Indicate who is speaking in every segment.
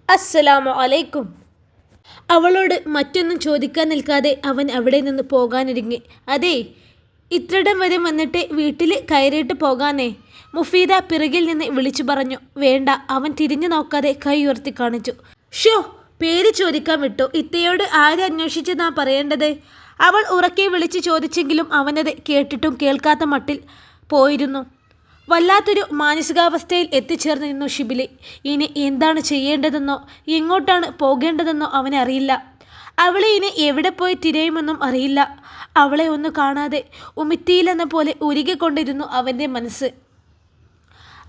Speaker 1: അസ്സലാമു അലൈക്കും. അവളോട് മറ്റൊന്നും ചോദിക്കാൻ നിൽക്കാതെ അവൻ അവിടെ നിന്ന് പോകാനൊരുങ്ങി. അതേ, ഇത്രയിടം വരെ വന്നിട്ട് വീട്ടിൽ കയറിയിട്ട് പോകാനേ, മുഫീദ പിറകിൽ നിന്ന് വിളിച്ചു പറഞ്ഞു. വേണ്ട. അവൻ തിരിഞ്ഞു നോക്കാതെ കൈ ഉയർത്തി കാണിച്ചു. ഷോ, പേര് ചോദിക്കാൻ വിട്ടു. ഇത്തയോട് ആരെ അന്വേഷിച്ചെന്നാ പറയേണ്ടത്? അവൾ ഉറക്കെ വിളിച്ചു ചോദിച്ചെങ്കിലും അവനത് കേട്ടിട്ടും കേൾക്കാത്ത മട്ടിൽ പോയിരുന്നു. വല്ലാത്തൊരു മാനസികാവസ്ഥയിൽ എത്തിച്ചേർന്നിരുന്നു ഷിബിലി. ഇനി എന്താണ് ചെയ്യേണ്ടതെന്നോ എങ്ങോട്ടാണ് പോകേണ്ടതെന്നോ അവനറിയില്ല. അവളെ ഇനി എവിടെ പോയി തിരയുമെന്നും അറിയില്ല. അവളെ ഒന്ന് കാണാതെ ഉമിത്തിയിലെന്ന പോലെ ഉരുകിക്കൊണ്ടിരുന്നു അവൻ്റെ മനസ്സ്.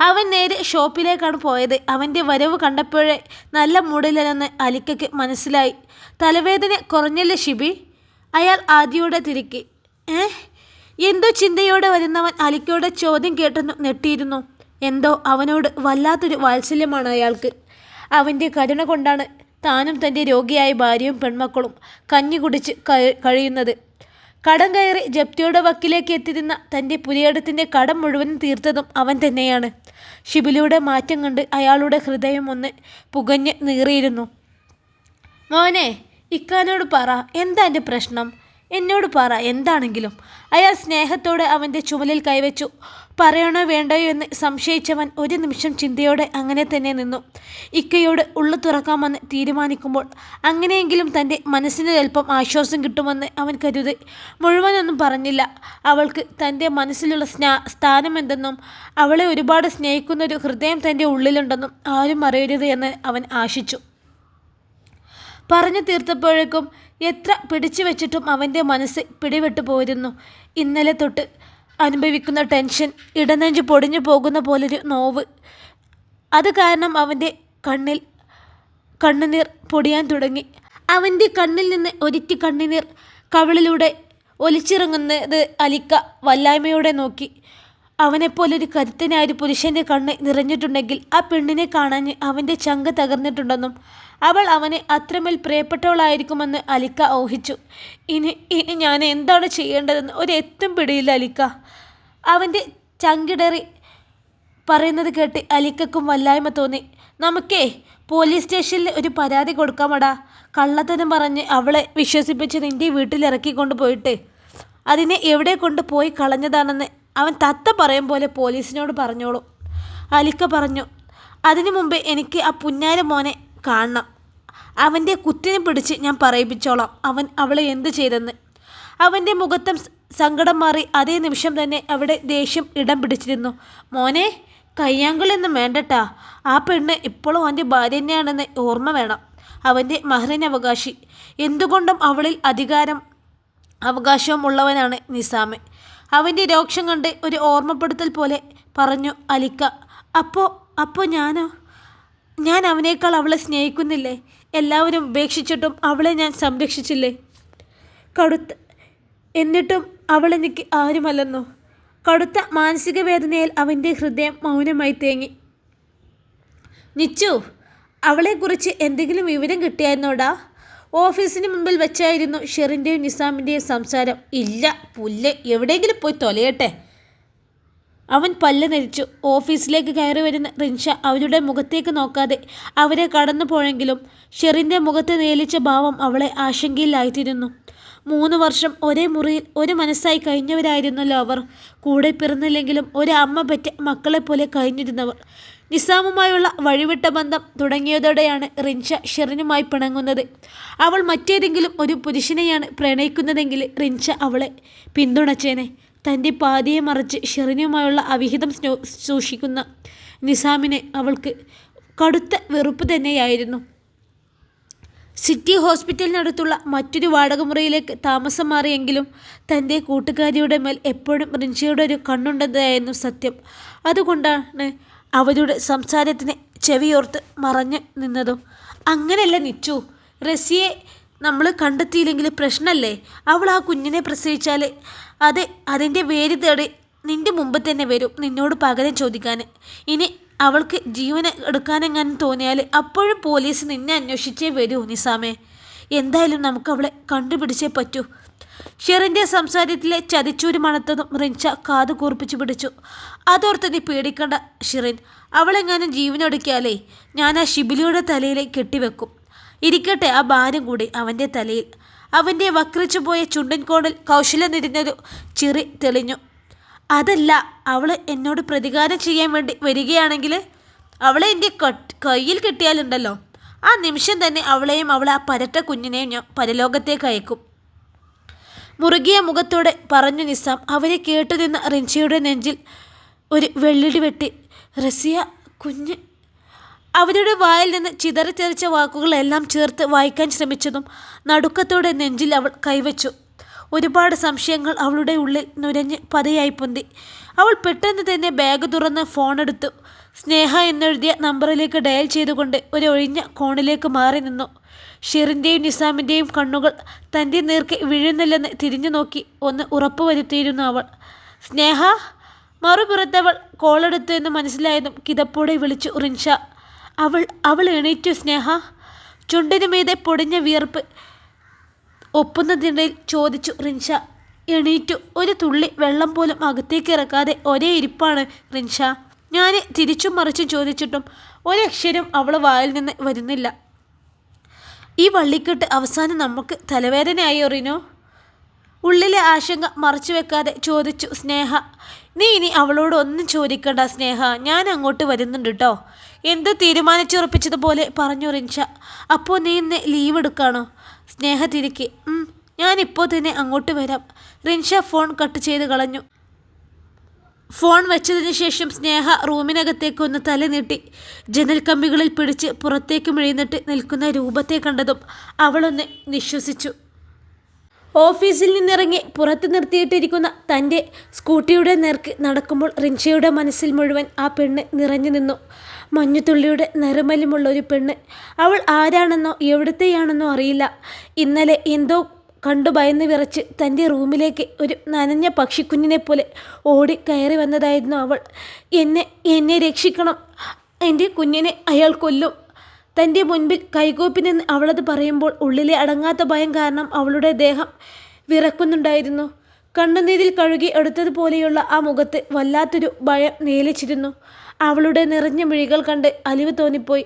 Speaker 1: അവൻ നേരെ ഷോപ്പിലേക്കാണ് പോയത്. അവൻ്റെ വരവ് കണ്ടപ്പോഴേ നല്ല മൂഡിലല്ലെന്ന് അലിക്കയ്ക്ക് മനസ്സിലായി. തലവേദന കുറഞ്ഞല്ലേ ഷിബി? അയാൾ ആദ്യയോടെ തിരക്കി. എന്തോ ചിന്തയോടെ വരുന്നവൻ അലിക്കയുടെ ചോദ്യം കേട്ടെന്ന് ഞെട്ടിയിരുന്നു. എന്തോ അവനോട് വല്ലാത്തൊരു വാത്സല്യമാണ് അയാൾക്ക്. അവൻ്റെ കരുണ കൊണ്ടാണ് താനും തൻ്റെ രോഗിയായ ഭാര്യയും പെൺമക്കളും കഞ്ഞി കുടിച്ച് കഴിയുന്നത്. കടം കയറി ജപ്തിയുടെ വക്കിലേക്ക് എത്തിരുന്ന തൻ്റെ പുരയിടത്തിൻ്റെ കടം മുഴുവനും തീർത്തതും അവൻ തന്നെയാണ്. ഷിബിലിയുടെ മാറ്റം കണ്ട് അയാളുടെ ഹൃദയം ഒന്ന് പുകഞ്ഞ് നീറിയിരുന്നു. മോനെ, ഇക്കാനോട് പറ, എന്താ എൻ്റെ പ്രശ്നം? എന്നോട് പറ, എന്താണെങ്കിലും. അയാൾ സ്നേഹത്തോടെ അവൻ്റെ ചുമലിൽ കൈവച്ചു. പറയണോ വേണ്ടയോ എന്ന് സംശയിച്ചവൻ ഒരു നിമിഷം ചിന്തയോടെ അങ്ങനെ തന്നെ നിന്നു. ഇക്കയോട് ഉള്ളു തുറക്കാമെന്ന് തീരുമാനിക്കുമ്പോൾ അങ്ങനെയെങ്കിലും തൻ്റെ മനസ്സിന് അല്പം ആശ്വാസം കിട്ടുമെന്ന് അവൻ കരുതി. മുഴുവനൊന്നും പറഞ്ഞില്ല. അവൾക്ക് തൻ്റെ മനസ്സിലുള്ള സ്ഥാനമെന്തെന്നും അവളെ ഒരുപാട് സ്നേഹിക്കുന്നൊരു ഹൃദയം തൻ്റെ ഉള്ളിലുണ്ടെന്നും ആരും അറിയരുത് എന്ന് അവൻ ആശിച്ചു. പറഞ്ഞു തീർത്തപ്പോഴേക്കും എത്ര പിടിച്ചു വെച്ചിട്ടും അവൻ്റെ മനസ്സ് പിടിവിട്ടു പോയിരുന്നു. ഇന്നലെ തൊട്ട് അനുഭവിക്കുന്ന ടെൻഷൻ, ഇടനെഞ്ച് പൊടിഞ്ഞു പോകുന്ന പോലൊരു നോവ്, അത് കാരണം അവൻ്റെ കണ്ണുനീർ പൊടിയാൻ തുടങ്ങി. അവൻ്റെ കണ്ണിൽ നിന്ന് ഒരിറ്റി കണ്ണുനീർ കവിളിലൂടെ ഒലിച്ചിറങ്ങുന്നത് അലിക്ക വല്ലായ്മയോടെ നോക്കി. അവനെപ്പോലൊരു കരുത്തനായ ഒരു പുരുഷൻ്റെ കണ്ണ് നിറഞ്ഞിട്ടുണ്ടെങ്കിൽ ആ പെണ്ണിനെ കാണാൻ അവൻ്റെ ചങ്ക് തകർന്നിട്ടുണ്ടെന്നും അവൾ അവനെ അത്രമേൽ പ്രിയപ്പെട്ടവളായിരിക്കുമെന്ന് അലിക്ക ഊഹിച്ചു. ഇനി ഞാൻ എന്താണ് ചെയ്യേണ്ടതെന്ന് ഒരെത്തും പിടിയില്ല അലിക്ക. അവൻ്റെ ചങ്കിടറി പറയുന്നത് കേട്ട് അലിക്കക്കും വല്ലായ്മ തോന്നി. നമുക്കേ പോലീസ് സ്റ്റേഷനിൽ ഒരു പരാതി കൊടുക്കാമടാ. കള്ളത്തനം പറഞ്ഞ് അവളെ വിശ്വസിപ്പിച്ച് നിൻ്റെ വീട്ടിലിറക്കിക്കൊണ്ട് പോയിട്ട് അതിനെ എവിടെ കൊണ്ട് പോയി കളഞ്ഞതാണെന്ന് അവൻ തത്ത പറയും പോലെ പോലീസിനോട് പറഞ്ഞോളൂ. അലിക്ക പറഞ്ഞു. അതിനു മുമ്പേ എനിക്ക് ആ പുന്നാര മോനെ കാണണം. അവൻ്റെ കുത്തിനെ പിടിച്ച് ഞാൻ പറയിപ്പിച്ചോളാം അവൻ അവളെ എന്ത് ചെയ്തെന്ന്. അവൻ്റെ മുഖത്തും സങ്കടം മാറി. അതേ നിമിഷം തന്നെ അവിടെ ദേഷ്യം ഇടം പിടിച്ചിരുന്നു. മോനെ, കയ്യാങ്കളൊന്നും വേണ്ടട്ടാ. ആ പെണ്ണ് ഇപ്പോഴും അവൻ്റെ ഭാര്യ തന്നെയാണെന്ന് ഓർമ്മ വേണം. അവൻ്റെ മഹറിന് അവകാശി. എന്തുകൊണ്ടും അവളിൽ അവകാശവും ഉള്ളവനാണ് നിസാമ്. അവൻ്റെ രോക്ഷം കണ്ട് ഒരു ഓർമ്മപ്പെടുത്തൽ പോലെ പറഞ്ഞു അലിക്ക. അപ്പോൾ ഞാൻ അവനേക്കാൾ അവളെ സ്നേഹിക്കുന്നില്ലേ? എല്ലാവരും ഉപേക്ഷിച്ചിട്ടും അവളെ ഞാൻ സംരക്ഷിച്ചില്ലേ? എന്നിട്ടും അവളെനിക്ക് ആരുമല്ലെന്നോ? കടുത്ത മാനസിക വേദനയിൽ അവൻ്റെ ഹൃദയം മൗനമായി തേങ്ങി. നിച്ചു, അവളെക്കുറിച്ച് എന്തെങ്കിലും വിവരം കിട്ടിയായിരുന്നോടാ? ഓഫീസിന് മുമ്പിൽ വെച്ചായിരുന്നു ഷെറിൻ്റെയും നിസാമിൻ്റെയും സംസാരം. ഇല്ല പുല്ല്, എവിടെയെങ്കിലും പോയി തൊലയട്ടെ. അവൻ പല്ല് നെരിച്ചു. ഓഫീസിലേക്ക് കയറി വരുന്ന റിൻഷ അവരുടെ മുഖത്തേക്ക് നോക്കാതെ അവരെ കടന്നു പോയെങ്കിലും ഷെറിൻ്റെ മുഖത്ത് നേലിച്ച ഭാവം അവളെ ആശങ്കയിലായിത്തീരുന്നു. 3 വർഷം ഒരേ മുറിയിൽ ഒരു മനസ്സായി കഴിഞ്ഞവരായിരുന്നല്ലോ അവർ. കൂടെ പിറന്നില്ലെങ്കിലും ഒരു അമ്മ പറ്റ മക്കളെപ്പോലെ കഴിഞ്ഞിരുന്നവർ. നിസാമുമായുള്ള വഴിവിട്ട ബന്ധം തുടങ്ങിയതോടെയാണ് റിൻഷ ഷെറിനുമായി പിണങ്ങുന്നത്. അവൾ മറ്റേതെങ്കിലും ഒരു പുരുഷനെയാണ് പ്രണയിക്കുന്നതെങ്കിൽ റിൻഷ അവളെ പിന്തുണച്ചേനെ. തൻ്റെ പാതിയെ മറിച്ച് ഷെറിനുമായുള്ള അവിഹിതം സൂക്ഷിക്കുന്ന നിസാമിനെ അവൾക്ക് കടുത്ത വെറുപ്പ് തന്നെയായിരുന്നു. സിറ്റി ഹോസ്പിറ്റലിനടുത്തുള്ള മറ്റൊരു വാടകമുറിയിലേക്ക് താമസം മാറിയെങ്കിലും തൻ്റെ കൂട്ടുകാരിയുടെ മേൽ എപ്പോഴും റിൻഷയുടെ ഒരു കണ്ണുണ്ടെന്നതായിരുന്നു സത്യം. അതുകൊണ്ടാണ് അവരുടെ സംസാരത്തിന് ചെവിയോർത്ത് മറഞ്ഞു നിന്നതും. അങ്ങനെയല്ല നിച്ചു, റസിയെ നമ്മൾ കണ്ടെത്തിയില്ലെങ്കിൽ പ്രശ്നമല്ലേ? അവൾ ആ കുഞ്ഞിനെ പ്രസവിച്ചാൽ അതിൻ്റെ വേര് തേടി നിൻ്റെ മുമ്പ് തന്നെ വരും നിന്നോട് പകരം ചോദിക്കാൻ. ഇനി അവൾക്ക് ജീവൻ എടുക്കാനെങ്ങാനും തോന്നിയാൽ അപ്പോഴും പോലീസ് നിന്നെ അന്വേഷിച്ചേ വരൂ നിസാമേ. എന്തായാലും നമുക്ക് അവളെ കണ്ടുപിടിച്ചേ പറ്റൂ. ഷെറിൻ്റെ സംസാരത്തിലെ ചതിച്ചൂര് മണത്തതും റിൻഷ കാതു കൂർപ്പിച്ചു പിടിച്ചു. അതോർത്ത് നീ പേടിക്കണ്ട ഷിറിൻ, അവളെങ്ങാനും ജീവനൊടുക്കിയാലേ ഞാൻ ആ ഷിബിലിയുടെ തലയിലെ കെട്ടിവെക്കും. ഇരിക്കട്ടെ ആ ഭാരം കൂടി അവൻ്റെ തലയിൽ. അവൻ്റെ വക്രിച്ചു പോയ ചുണ്ടൻ കോണിൽ കൗശലം നിറഞ്ഞൊരു ചിറി തെളിഞ്ഞു. അതല്ല, അവൾ എന്നോട് പ്രതികാരം ചെയ്യാൻ വേണ്ടി വരികയാണെങ്കിൽ അവളെ എൻ്റെ കയ്യിൽ കിട്ടിയാലുണ്ടല്ലോ, ആ നിമിഷം തന്നെ അവളെയും അവളെ ആ പരട്ട കുഞ്ഞിനെയും ഞാൻ പരലോകത്തേക്ക് അയക്കും. മുറുകിയ മുഖത്തോടെ പറഞ്ഞു നിസാം. അവരെ കേട്ടു നിന്ന റിൻഷയുടെ നെഞ്ചിൽ ഒരു വെള്ളിടി വെട്ടി. റസിയ കുഞ്ഞ്. അവരുടെ വായിൽ നിന്ന് ചിതറിത്തെറിച്ച വാക്കുകളെല്ലാം ചേർത്ത് വായിക്കാൻ ശ്രമിച്ചതും നടുക്കത്തോടെ നെഞ്ചിൽ അവൾ കൈവച്ചു. ഒരുപാട് സംശയങ്ങൾ അവളുടെ ഉള്ളിൽ നുരഞ്ഞ് പതയായി പൊന്തി. അവൾ പെട്ടെന്ന് തന്നെ ബാഗ് തുറന്ന് ഫോണെടുത്തു. സ്നേഹ എന്നെഴുതിയ നമ്പറിലേക്ക് ഡയൽ ചെയ്തുകൊണ്ട് ഒരു ഒഴിഞ്ഞ കോണിലേക്ക് മാറി നിന്നു. ഷിറിൻ്റെയും നിസാമിൻ്റെയും കണ്ണുകൾ തൻ്റെ നേർക്ക് വീഴുന്നില്ലെന്ന് തിരിഞ്ഞു നോക്കി ഒന്ന് ഉറപ്പുവരുത്തിയിരുന്നു അവൾ. സ്നേഹ. മറുപുറത്തവൾ കോളെടുത്തു എന്ന് മനസ്സിലായതും കിതപ്പോടെ വിളിച്ചു റിൻഷ. അവൾ എണീറ്റു സ്നേഹ. ചുണ്ടിനു മീതെ പൊടിഞ്ഞ വിയർപ്പ് ഒപ്പുന്നതിനിടയിൽ ചോദിച്ചു റിൻഷ. എണീറ്റു. ഒരു തുള്ളി വെള്ളം പോലും അകത്തേക്ക് ഇറക്കാതെ ഒരേ ഇരിപ്പാണ് റിൻഷ. ഞാൻ തിരിച്ചും മറിച്ചും ചോദിച്ചിട്ടും ഒരക്ഷരം അവൾ വായിൽ നിന്ന് വരുന്നില്ല. ഈ വള്ളിക്കെട്ട് അവസാനം നമുക്ക് തലവേദനയായോ റിനോ? ഉള്ളിലെ ആശങ്ക മറച്ചു വെക്കാതെ ചോദിച്ചു സ്നേഹ. നീ ഇനി അവളോട് ഒന്നും ചോദിക്കണ്ട സ്നേഹ, ഞാൻ അങ്ങോട്ട് വരുന്നുണ്ട് കേട്ടോ. എന്ത് തീരുമാനിച്ചുറപ്പിച്ചതുപോലെ പറഞ്ഞു റിൻഷ. അപ്പോൾ നീ ഇന്ന് ലീവ് എടുക്കാണോ? സ്നേഹ തിരികെ. ഞാനിപ്പോൾ തന്നെ അങ്ങോട്ട് വരാം. റിൻഷ ഫോൺ കട്ട് ചെയ്ത് കളഞ്ഞു. ഫോൺ വെച്ചതിന് ശേഷം സ്നേഹ റൂമിനകത്തേക്ക് ഒന്ന് തല നീട്ടി. ജനൽ കമ്പികളിൽ പിടിച്ച് പുറത്തേക്ക് മിഴിന്നിട്ട് നിൽക്കുന്ന രൂപത്തെ കണ്ടതും അവളൊന്ന് നിശ്വസിച്ചു. ഓഫീസിൽ നിന്നിറങ്ങി പുറത്ത് നിർത്തിയിട്ടിരിക്കുന്ന തൻ്റെ സ്കൂട്ടിയുടെ നേർക്ക് നടക്കുമ്പോൾ റിൻഷയുടെ മനസ്സിൽ മുഴുവൻ ആ പെണ്ണ് നിറഞ്ഞു നിന്നു. മഞ്ഞുതുള്ളിയുടെ നിറമലുമുള്ള ഒരു പെണ്ണ്. അവൾ ആരാണെന്നോ എവിടത്തെയാണെന്നോ അറിയില്ല. ഇന്നലെ എന്തോ കണ്ടു ഭയന്ന് വിറച്ച് തൻ്റെ റൂമിലേക്ക് ഒരു നനഞ്ഞ പക്ഷിക്കുഞ്ഞിനെ പോലെ ഓടി കയറി വന്നതായിരുന്നു അവൾ. എന്നെ രക്ഷിക്കണം, എൻ്റെ കുഞ്ഞിനെ അയാൾ കൊല്ലും. തൻ്റെ മുൻപിൽ കൈകൂപ്പി നിന്ന് അവളത് പറയുമ്പോൾ ഉള്ളിലെ അടങ്ങാത്ത ഭയം കാരണം അവളുടെ ദേഹം വിറക്കുന്നുണ്ടായിരുന്നു. കണ്ണുനീരിൽ കഴുകി എടുത്തതുപോലെയുള്ള ആ മുഖത്ത് വല്ലാത്തൊരു ഭയം നീലിച്ചിരുന്നു. അവളുടെ നിറഞ്ഞ മിഴികൾ കണ്ട് അലിവ് തോന്നിപ്പോയി.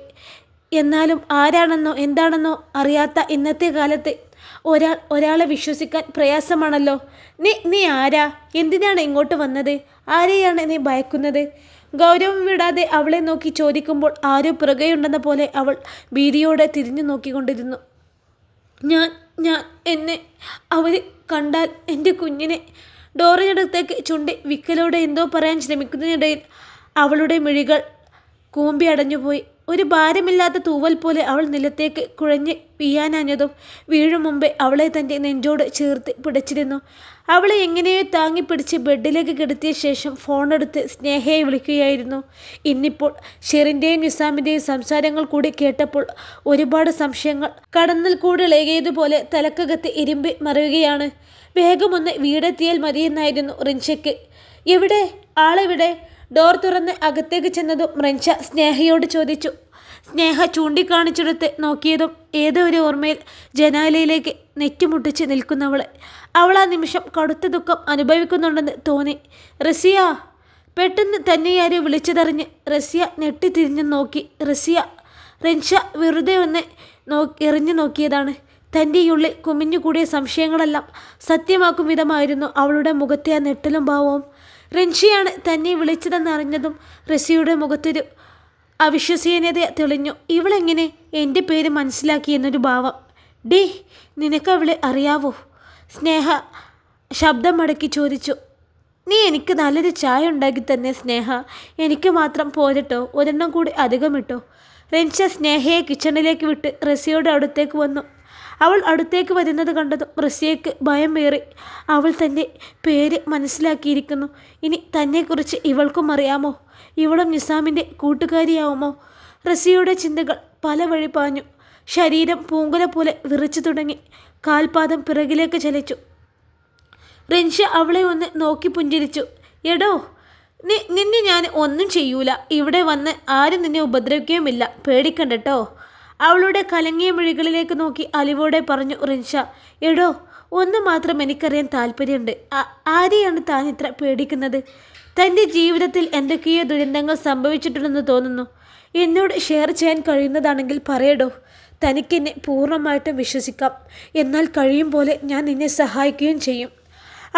Speaker 1: എന്നാലും ആരാണെന്നോ എന്താണെന്നോ അറിയാത്ത ഇന്നത്തെ കാലത്ത് ഒരാളെ വിശ്വസിക്കാൻ പ്രയാസമാണല്ലോ. നീ ആരാ? എന്തിനാണ് ഇങ്ങോട്ട് വന്നത്? ആരെയാണ് നീ ഭയക്കുന്നത്? ഗൗരവം വിടാതെ അവളെ നോക്കി ചോദിക്കുമ്പോൾ ആരോ പുറകെയുണ്ടെന്ന പോലെ അവൾ ഭീതിയോടെ തിരിഞ്ഞു നോക്കിക്കൊണ്ടിരുന്നു. എന്നെ അവർ കണ്ടാൽ എൻ്റെ കുഞ്ഞിനെ. ഡോറിനടുത്തേക്ക് ചുണ്ടി വിക്കലോടെ എന്തോ പറയാൻ ശ്രമിക്കുന്നതിനിടയിൽ അവളുടെ മിഴികൾ കൂമ്പി അടഞ്ഞുപോയി. ഒരു ഭാരമില്ലാത്ത തൂവൽ പോലെ അവൾ നിലത്തേക്ക് കുഴഞ്ഞ് വീഴാനഞ്ഞതും വീഴും മുമ്പേ അവളെ തൻ്റെ നെഞ്ചോട് ചേർത്ത് പിടിച്ചിരുന്നു. അവളെ എങ്ങനെയോ താങ്ങിപ്പിടിച്ച് ബെഡിലേക്ക് കിടത്തിയ ശേഷം ഫോണെടുത്ത് സ്നേഹയെ വിളിക്കുകയായിരുന്നു. ഇന്നിപ്പോൾ ഷെറിൻ്റെയും നിസാമിൻ്റെയും സംസാരങ്ങൾ കൂടി കേട്ടപ്പോൾ ഒരുപാട് സംശയങ്ങൾ കടന്നൽ കൂടി ഇളകിയതുപോലെ തലക്കകത്ത് ഇരുമ്പി മറിയുകയാണ്. വേഗമൊന്ന് വീടെത്തിയാൽ മതിയെന്നായിരുന്നു റിൻഷയ്ക്ക്. എവിടെ? ആളെവിടെ? ഡോർ തുറന്ന് അകത്തേക്ക് ചെന്നതും റിൻഷ സ്നേഹയോട് ചോദിച്ചു. സ്നേഹ ചൂണ്ടിക്കാണിച്ചെടുത്ത് നോക്കിയതും ഏതോ ഒരു ഓർമ്മയിൽ ജനാലയിലേക്ക് നെറ്റിമുട്ടിച്ച് നിൽക്കുന്നവളെ. അവൾ ആ നിമിഷം കടുത്ത ദുഃഖം അനുഭവിക്കുന്നുണ്ടെന്ന് തോന്നി. റസിയ! പെട്ടെന്ന് തന്നെയാരോ വിളിച്ചതറിഞ്ഞ് റസിയ ഞെട്ടിത്തിരിഞ്ഞു നോക്കി. റസിയ! റിൻഷ വെറുതെ ഒന്ന് എറിഞ്ഞു നോക്കിയതാണ്. തൻ്റെ ഉള്ളിൽ കുമിഞ്ഞുകൂടിയ സംശയങ്ങളെല്ലാം സത്യമാക്കും വിധമായിരുന്നു അവളുടെ മുഖത്തെ ആ നെട്ടലും ഭാവവും. റിൻഷയാണ് തന്നെ വിളിച്ചതെന്നറിഞ്ഞതും റസിയുടെ മുഖത്തൊരു അവിശ്വസനീയത തെളിഞ്ഞു. ഇവളെങ്ങനെ എൻ്റെ പേര് മനസ്സിലാക്കി എന്നൊരു ഭാവം. ഡേ, നിനക്ക് അവളെ അറിയാവോ? സ്നേഹ ശബ്ദം മടക്കി ചോദിച്ചു. നീ എനിക്ക് നല്ലൊരു ചായ ഉണ്ടാക്കി തന്നെ സ്നേഹ. എനിക്ക് മാത്രം പോരട്ടോ, ഒരെണ്ണം കൂടി അധികമിട്ടോ. റിൻഷ സ്നേഹയെ കിച്ചണിലേക്ക് വിട്ട് റസിയുടെ അടുത്തേക്ക് വന്നു. അവൾ അടുത്തേക്ക് വരുന്നത് കണ്ടതും റസിയയ്ക്ക് ഭയം ഏറി. അവൾ തൻ്റെ പേര് മനസ്സിലാക്കിയിരിക്കുന്നു. ഇനി തന്നെക്കുറിച്ച് ഇവൾക്കും അറിയാമോ? ഇവളും നിസാമിൻ്റെ കൂട്ടുകാരിയാവുമോ? റസിയയുടെ ചിന്തകൾ പല വഴി പാഞ്ഞു. ശരീരം പൂങ്കുല പോലെ വിറച്ചു തുടങ്ങി. കാൽപാദം പിറകിലേക്ക് ചലിച്ചു. റിൻഷ അവളെ ഒന്ന് നോക്കി പുഞ്ചിരിച്ചു. എടോ, നിന്നെ ഞാൻ ഒന്നും ചെയ്യൂല. ഇവിടെ വന്ന് ആരും നിന്നെ ഉപദ്രവിക്കുകയുമില്ല. പേടിക്കണ്ടട്ടോ. അവളുടെ കലങ്ങിയ മിഴികളിലേക്ക് നോക്കി അലിവോടെ പറഞ്ഞു റിൻഷ. എടോ, ഒന്ന് മാത്രം എനിക്കറിയാൻ താല്പര്യമുണ്ട്. ആരെയാണ് താൻ ഇത്ര പേടിക്കുന്നത്? തൻ്റെ ജീവിതത്തിൽ എന്തൊക്കെയോ ദുരന്തങ്ങൾ സംഭവിച്ചിട്ടുണ്ടെന്ന് തോന്നുന്നു. എന്നോട് ഷെയർ ചെയ്യാൻ കഴിയുന്നതാണെങ്കിൽ പറയടോ. തനിക്കെന്നെ പൂർണ്ണമായിട്ടും വിശ്വസിക്കാം. എന്നാൽ കഴിയും പോലെ ഞാൻ നിന്നെ സഹായിക്കുകയും ചെയ്യും.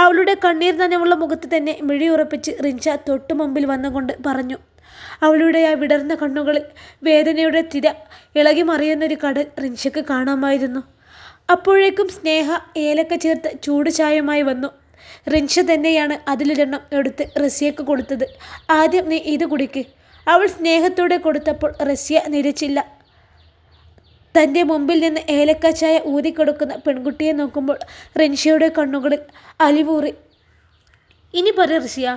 Speaker 1: അവളുടെ കണ്ണീർ നനവുള്ള മുഖത്ത് തന്നെ മിഴിയുറപ്പിച്ച് റിൻഷ തൊട്ടു മുമ്പിൽ വന്നുകൊണ്ട് പറഞ്ഞു. അവളുടെ ആ വിടർന്ന കണ്ണുകളിൽ വേദനയുടെ തിര ഇളകി മറിയുന്നൊരു കടൽ റിൻഷയ്ക്ക് കാണാമായിരുന്നു. അപ്പോഴേക്കും സ്നേഹ ഏലക്ക ചേർത്ത് ചൂട് ചായയുമായി വന്നു. റിൻഷ തന്നെയാണ് അതിലൊരെണ്ണം എടുത്ത് റസിയക്ക് കൊടുത്തത്. ആദ്യം നീ ഇത് കുടിക്ക്. അവൾ സ്നേഹത്തോടെ കൊടുത്തപ്പോൾ റസിയ നിരച്ചില്ല. തൻ്റെ മുമ്പിൽ നിന്ന് ഏലക്ക ചായ ഊതിക്കൊടുക്കുന്ന പെൺകുട്ടിയെ നോക്കുമ്പോൾ റിൻഷയുടെ കണ്ണുകളിൽ അലിവൂറി. ഇനി പറ റസിയ,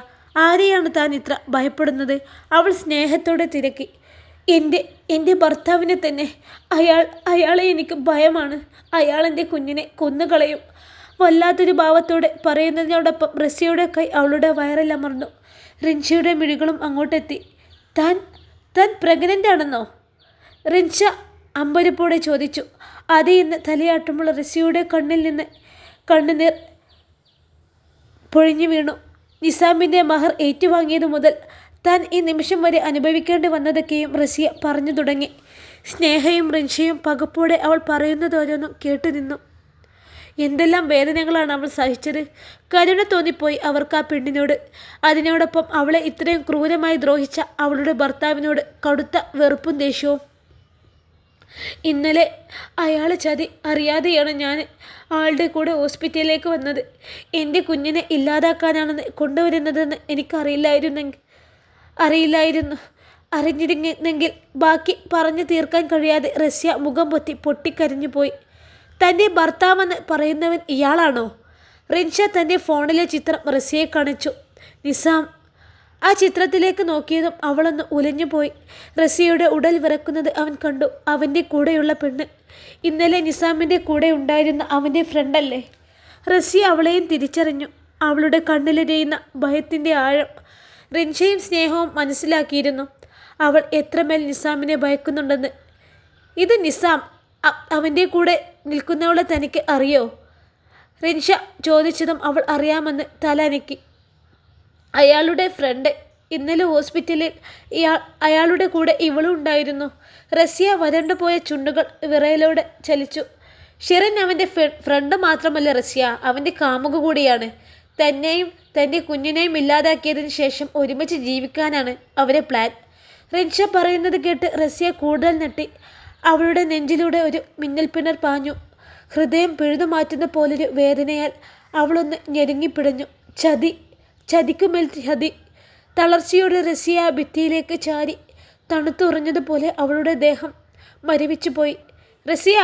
Speaker 1: ആരെയാണ് താൻ ഇത്ര ഭയപ്പെടുന്നത്? അവൾ സ്നേഹത്തോടെ തിരക്കി. എൻ്റെ ഭർത്താവിനെ തന്നെ. അയാളെ എനിക്ക് ഭയമാണ്. അയാൾ എൻ്റെ കുഞ്ഞിനെ കൊന്നുകളയും. വല്ലാത്തൊരു ഭാവത്തോടെ പറയുന്നതിനോടൊപ്പം റസിയയുടെ കൈ അവളുടെ വയറിലമർന്നു. റിൻഷയുടെ മിഴികളും അങ്ങോട്ടെത്തി. താൻ പ്രഗ്നൻ്റ് ആണെന്നോ? റിൻഷ അമ്പരപ്പോടെ ചോദിച്ചു. അതേ എന്ന് തലയാട്ടുമ്പോൾ റസിയയുടെ കണ്ണിൽ നിന്ന് കണ്ണുനീർ പൊഴിഞ്ഞു വീണു. നിസാമിൻ്റെ മഹർ ഏറ്റുവാങ്ങിയതു മുതൽ താൻ ഈ നിമിഷം വരെ അനുഭവിക്കേണ്ടി വന്നതൊക്കെയും റസിയ പറഞ്ഞു തുടങ്ങി. സ്നേഹയും റിൻഷയും പകപ്പോടെ അവൾ പറയുന്നതോരോന്നും കേട്ടു നിന്നു. എന്തെല്ലാം വേദനകളാണ് അവൾ സഹിച്ചത്. കരുണ തോന്നിപ്പോയി അവർക്ക് ആ പെണ്ണിനോട്. അതിനോടൊപ്പം അവളെ ഇത്രയും ക്രൂരമായി ദ്രോഹിച്ച അവളുടെ ഭർത്താവിനോട് കടുത്ത വെറുപ്പും ദേഷ്യവും. ഇന്നലെ അയാളെ ചതി അറിയാതെയാണ് ഞാൻ ആളുടെ കൂടെ ഹോസ്പിറ്റലിലേക്ക് വന്നത്. എൻ്റെ കുഞ്ഞിനെ ഇല്ലാതാക്കാനാണെന്ന് കൊണ്ടുവരുന്നതെന്ന് അറിഞ്ഞിരുന്നെങ്കിൽ ബാക്കി പറഞ്ഞു തീർക്കാൻ കഴിയാതെ റസ്യ മുഖം പൊട്ടിക്കരഞ്ഞു പോയി. തൻ്റെ ഭർത്താവെന്ന് പറയുന്നവൻ ഇയാളാണോ? റിൻഷ തൻ്റെ ഫോണിലെ ചിത്രം റസ്യയെ കാണിച്ചു. നിസാം. ആ ചിത്രത്തിലേക്ക് നോക്കിയതും അവളൊന്ന് ഉലഞ്ഞുപോയി. റസിയയുടെ ഉടൽ വിറക്കുന്നത് അവൻ കണ്ടു. അവൻ്റെ കൂടെയുള്ള പെണ്ണ് ഇന്നലെ നിസാമിൻ്റെ കൂടെ ഉണ്ടായിരുന്ന അവൻ്റെ ഫ്രണ്ടല്ലേ? റസിയ അവളെയും തിരിച്ചറിഞ്ഞു. അവളുടെ കണ്ണിലെരിയുന്ന ഭയത്തിൻ്റെ ആഴം റിൻഷയും സ്നേഹവും മനസ്സിലാക്കിയിരുന്നു. അവൾ എത്രമേൽ നിസാമിനെ ഭയക്കുന്നുണ്ടെന്ന്. ഇത് നിസാം, അവൻ്റെ കൂടെ നിൽക്കുന്നവളെ തനിക്ക് അറിയോ? റിൻഷ ചോദിച്ചതും അവൾ അറിയാമെന്ന് തല അനക്കി. അയാളുടെ ഫ്രണ്ട്. ഇന്നലെ ഹോസ്പിറ്റലിൽ അയാളുടെ കൂടെ ഇവളും ഉണ്ടായിരുന്നു. റസിയ വരണ്ടു പോയ ചുണ്ടുകൾ വിറയലോടെ ചലിച്ചു. ഷിറിൻ അവൻ്റെ ഫ്രണ്ട് മാത്രമല്ല റസിയ, അവൻ്റെ കാമുക കൂടിയാണ്. തന്നെയും തൻ്റെ കുഞ്ഞിനെയും ഇല്ലാതാക്കിയതിന് ശേഷം ഒരുമിച്ച് ജീവിക്കാനാണ് അവരെ പ്ലാൻ. റിൻഷ പറയുന്നത് കേട്ട് റസിയ കൂടുതൽ ഞെട്ടി. അവളുടെ നെഞ്ചിലൂടെ ഒരു മിന്നൽപ്പിണർ പാഞ്ഞു. ഹൃദയം പിഴുതുമാറ്റുന്ന പോലൊരു വേദനയാൽ അവളൊന്ന് ഞെരുങ്ങിപ്പിടഞ്ഞു. ചതിക്കുമേൽ ചതി. തളർച്ചയോടെ റസിയ ഭിത്തിയിലേക്ക് ചാരി. തണുത്തുറഞ്ഞതുപോലെ അവളുടെ ദേഹം മരവിച്ചു പോയി. Razia,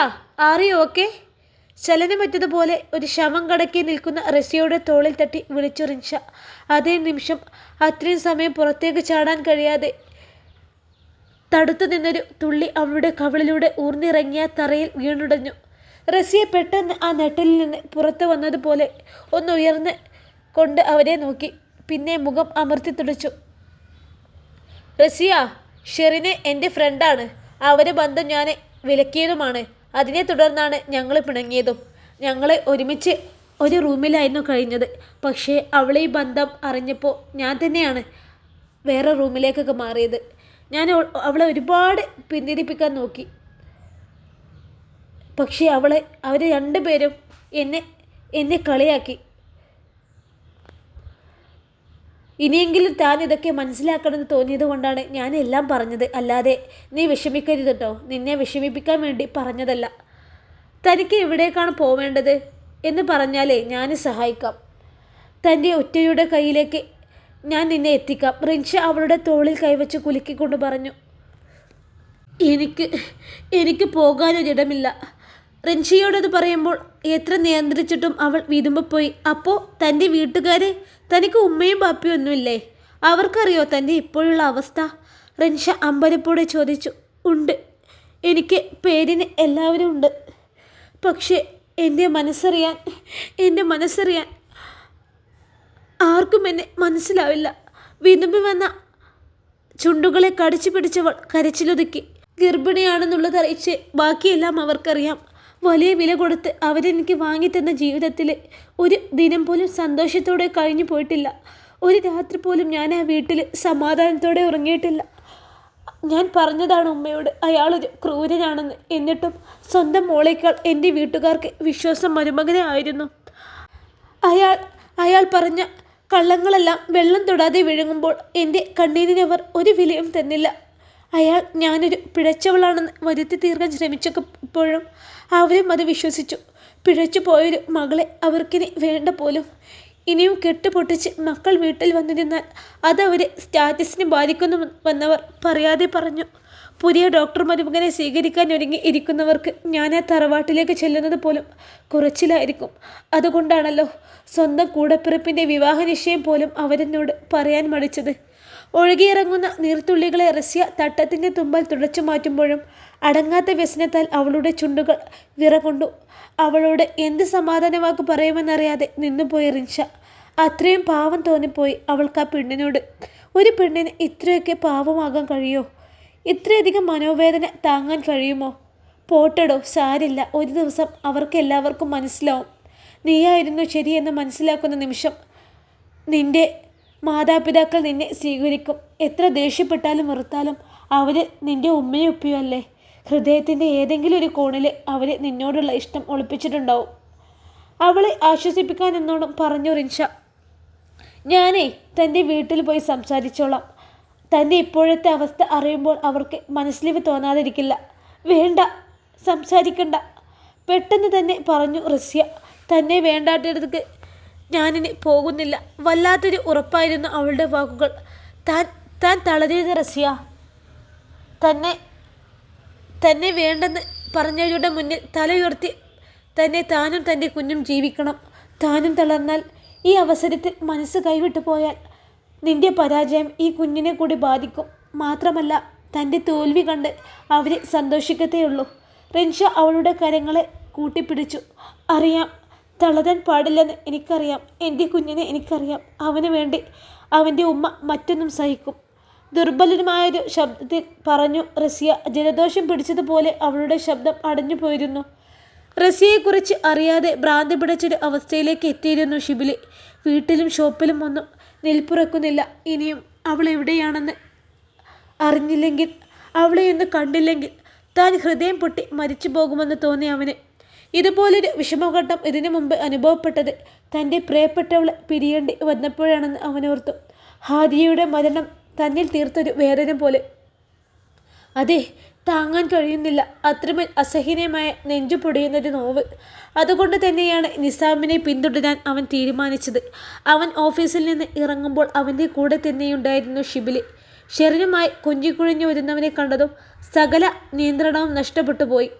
Speaker 1: are you okay? ചലനമറ്റതുപോലെ ഒരു ശവം കടക്കി നിൽക്കുന്ന റസിയയുടെ തോളിൽ തട്ടി വിളിച്ചു റിൻഷ. അതേ നിമിഷം അത്രയും സമയം പുറത്തേക്ക് ചാടാൻ കഴിയാതെ തടുത്തു നിന്നൊരു തുള്ളി അവളുടെ കവിളിലൂടെ ഊർന്നിറങ്ങിയ തറയിൽ വീണുടഞ്ഞു. റസിയ പെട്ടെന്ന് ആ നെട്ടലിൽ നിന്ന് പുറത്തു വന്നതുപോലെ ഒന്നുയർന്ന് കൊണ്ട് അവരെ നോക്കി. പിന്നെ മുഖം അമർത്തി തുടച്ചു. റസിയ, ഷെറിന് എൻ്റെ ഫ്രണ്ടാണ്. അവരെ ബന്ധം ഞാൻ വിലക്കിയതുമാണ്. അതിനെ തുടർന്നാണ് ഞങ്ങൾ പിണങ്ങിയതും. ഞങ്ങൾ ഒരുമിച്ച് ഒരു റൂമിലായിരുന്നു കഴിഞ്ഞത്. പക്ഷേ അവളെ ഈ ബന്ധം അറിഞ്ഞപ്പോൾ ഞാൻ തന്നെയാണ് വേറെ റൂമിലേക്കൊക്കെ മാറിയത്. ഞാൻ അവളെ ഒരുപാട് പിന്തിരിപ്പിക്കാൻ നോക്കി. പക്ഷേ അവർ രണ്ടുപേരും എന്നെ കളിയാക്കി. ഇനിയെങ്കിലും താൻ ഇതൊക്കെ മനസ്സിലാക്കണമെന്ന് തോന്നിയത് കൊണ്ടാണ് ഞാൻ എല്ലാം പറഞ്ഞത്. അല്ലാതെ നീ വിഷമിക്കരുത് കേട്ടോ. നിന്നെ വിഷമിപ്പിക്കാൻ വേണ്ടി പറഞ്ഞതല്ല. തനിക്ക് എവിടേക്കാണ് പോവേണ്ടത് എന്ന് പറഞ്ഞാലേ ഞാൻ സഹായിക്കാം. തൻ്റെ ഒറ്റയുടെ കയ്യിലേക്ക് ഞാൻ നിന്നെ എത്തിക്കാം. റിൻഷ അവളുടെ തോളിൽ കൈവച്ച് കുലുക്കിക്കൊണ്ട് പറഞ്ഞു. എനിക്ക് പോകാനൊരിടമില്ല. റിൻഷയോടത് പറയുമ്പോൾ എത്ര നിയന്ത്രിച്ചിട്ടും അവൾ വിതുമ്പിപ്പോയി. അപ്പോൾ തൻ്റെ വീട്ടുകാർ, തനിക്ക് ഉമ്മയും പാപ്പയും ഒന്നുമില്ലേ? അവർക്കറിയോ തൻ്റെ ഇപ്പോഴുള്ള അവസ്ഥ? റിൻഷ അമ്പരപ്പോടെ ചോദിച്ചു. ഉണ്ട്, എനിക്ക് പേരിന് എല്ലാവരും ഉണ്ട്. പക്ഷേ എൻ്റെ മനസ്സറിയാൻ ആർക്കും എന്നെ മനസ്സിലാവില്ല. വിതുമ്പി വന്ന ചുണ്ടുകളെ കടിച്ചു പിടിച്ചവൾ കരച്ചിലൊതുക്കി. ഗർഭിണിയാണെന്നുള്ളത് അറിയിച്ച് ബാക്കിയെല്ലാം അവർക്കറിയാം. വലിയ വില കൊടുത്ത് അവരെനിക്ക് വാങ്ങിത്തന്ന ജീവിതത്തിൽ ഒരു ദിനം പോലും സന്തോഷത്തോടെ കഴിഞ്ഞു പോയിട്ടില്ല. ഒരു രാത്രി പോലും ഞാൻ ആ വീട്ടിൽ സമാധാനത്തോടെ ഉറങ്ങിയിട്ടില്ല. ഞാൻ പറഞ്ഞതാണ് ഉമ്മയോട് അയാളൊരു ക്രൂരനാണെന്ന്. എന്നിട്ടും സ്വന്തം മോളേക്കാൾ എൻ്റെ വീട്ടുകാർക്ക് വിശ്വാസം മരുമകനെ ആയിരുന്നു. അയാൾ പറഞ്ഞ കള്ളങ്ങളെല്ലാം വെള്ളം തൊടാതെ വിഴുങ്ങുമ്പോൾ എൻ്റെ കണ്ണീരിനവർ ഒരു വിലയും തന്നില്ല. അയാൾ ഞാനൊരു പിഴച്ചവളാണെന്ന് വരുത്തി തീർക്കാൻ ശ്രമിച്ചപ്പോഴും അവരും അത് വിശ്വസിച്ചു. പിഴച്ചു പോയൊരു മകളെ അവർക്കിനി വേണ്ട പോലും. ഇനിയും കെട്ടുപൊട്ടിച്ച് മക്കൾ വീട്ടിൽ വന്നിരുന്നാൽ അതവരെ സ്റ്റാറ്റസിനെ ബാധിക്കുന്നുവെന്നവർ പറയാതെ പറഞ്ഞു. പുതിയ ഡോക്ടർ മരുമകനെ സ്വീകരിക്കാൻ ഒരുങ്ങി ഇരിക്കുന്നവർക്ക് ഞാൻ ആ തറവാട്ടിലേക്ക് ചെല്ലുന്നത് പോലും കുറച്ചിലായിരിക്കും. അതുകൊണ്ടാണല്ലോ സ്വന്തം കൂടപ്പിറപ്പിൻ്റെ വിവാഹ നിശ്ചയം പോലും അവരെന്നോട് പറയാൻ മടിച്ചത്. ഒഴുകിയിറങ്ങുന്ന നീർത്തുള്ളികളെ റസ്യ തട്ടത്തിൻ്റെ തുമ്പാൽ തുടച്ചു മാറ്റുമ്പോഴും അടങ്ങാത്ത വ്യസനത്താൽ അവളുടെ ചുണ്ടുകൾ വിറകൊണ്ടു. അവളോട് എന്ത് സമാധാനവാക്ക് പറയുമെന്നറിയാതെ നിന്നുപോയി റിൻഷ. അത്രയും പാവം തോന്നിപ്പോയി അവൾക്ക് ആ പെണ്ണിനോട്. ഒരു പെണ്ണിന് ഇത്രയൊക്കെ പാവമാകാൻ കഴിയുമോ? ഇത്രയധികം മനോവേദന താങ്ങാൻ കഴിയുമോ? പോട്ടടോ, സാരില്ല. ഒരു ദിവസം അവർക്കെല്ലാവർക്കും മനസ്സിലാവും. നീയായിരുന്നു ശരിയെന്ന് മനസ്സിലാക്കുന്ന നിമിഷം നിൻ്റെ മാതാപിതാക്കൾ നിന്നെ സ്വീകരിക്കും. എത്ര ദേഷ്യപ്പെട്ടാലും വെറുത്താലും അവർ നിൻ്റെ ഉമ്മയും ഉപ്പയും അല്ലേ? ഹൃദയത്തിൻ്റെ ഏതെങ്കിലും ഒരു കോണിൽ അവർ നിന്നോടുള്ള ഇഷ്ടം ഒളിപ്പിച്ചിട്ടുണ്ടാവും. അവളെ ആശ്വസിപ്പിക്കാനെന്നോണം പറഞ്ഞു റിൻഷ. ഞാനേ തൻ്റെ വീട്ടിൽ പോയി സംസാരിച്ചോളാം. തൻ്റെ ഇപ്പോഴത്തെ അവസ്ഥ അറിയുമ്പോൾ അവർക്ക് മനസ്സിലിവ് തോന്നാതിരിക്കില്ല. വേണ്ട, സംസാരിക്കണ്ട, പെട്ടെന്ന് തന്നെ പറഞ്ഞു റസ്യ. തന്നെ വേണ്ടാത്തിടത്തേക്ക് ഞാനിനി പോകുന്നില്ല. വല്ലാത്തൊരു ഉറപ്പായിരുന്നു അവളുടെ വാക്കുകൾ. താൻ തളരരുത് റസ്യ. തന്നെ വേണ്ടെന്ന് പറഞ്ഞവരുടെ മുന്നിൽ തലയുയർത്തി തന്നെ താനും തൻ്റെ കുഞ്ഞും ജീവിക്കണം. താനും തളർന്നാൽ, ഈ അവസരത്തിൽ മനസ്സ് കൈവിട്ടു പോയാൽ നിന്റെ പരാജയം ഈ കുഞ്ഞിനെ കൂടി ബാധിക്കും. മാത്രമല്ല, തൻ്റെ തോൽവി കണ്ട് അവർ സന്തോഷിക്കത്തേയുള്ളൂ. റിൻഷ അവളുടെ കരങ്ങളെ കൂട്ടിപ്പിടിച്ചു. അറിയാം, തളരാൻ പാടില്ലെന്ന് എനിക്കറിയാം. എൻ്റെ കുഞ്ഞിനെ എനിക്കറിയാം. അവന് വേണ്ടി അവൻ്റെ ഉമ്മ മറ്റൊന്നും സഹിക്കും. ദുർബലമായൊരു ശബ്ദത്തിൽ പറഞ്ഞു റസിയ. ജലദോഷം പിടിച്ചതുപോലെ അവളുടെ ശബ്ദം അടഞ്ഞു പോയിരുന്നു. റസിയയെക്കുറിച്ച് അറിയാതെ ഭ്രാന്തി പിടിച്ചൊരു അവസ്ഥയിലേക്ക് എത്തിയിരുന്നു ഷിബിലി. വീട്ടിലും ഷോപ്പിലും ഒന്നും നിൽപ്പുറക്കുന്നില്ല. ഇനിയും അവൾ എവിടെയാണെന്ന് അറിഞ്ഞില്ലെങ്കിൽ, അവളെയൊന്ന് കണ്ടില്ലെങ്കിൽ താൻ ഹൃദയം പൊട്ടി മരിച്ചു പോകുമെന്ന് തോന്നി അവന്. ഇതുപോലൊരു വിഷമഘട്ടം ഇതിനു മുമ്പ് അനുഭവപ്പെട്ടത് തൻ്റെ പ്രിയപ്പെട്ടവളെ പിരിയേണ്ടി വന്നപ്പോഴാണെന്ന് അവനോർത്തു. ഹാദിയയുടെ മരണം തന്നിൽ തീർത്തൊരു വേദന പോലെ. അതെ, താങ്ങാൻ കഴിയുന്നില്ല. അത്രമേൽ അസഹനീയമായ നെഞ്ചു പൊടിയുന്നൊരു നോവ്. അതുകൊണ്ട് തന്നെയാണ് നിസാമിനെ പിന്തുടരാൻ അവൻ തീരുമാനിച്ചത്. അവൻ ഓഫീസിൽ നിന്ന് ഇറങ്ങുമ്പോൾ അവൻ്റെ കൂടെ തന്നെയുണ്ടായിരുന്നു ഷിബിലി. ഷെറിനുമായി കൊഞ്ചിക്കുഴിഞ്ഞു വരുന്നവനെ കണ്ടതും സകല നിയന്ത്രണവും നഷ്ടപ്പെട്ടു പോയി.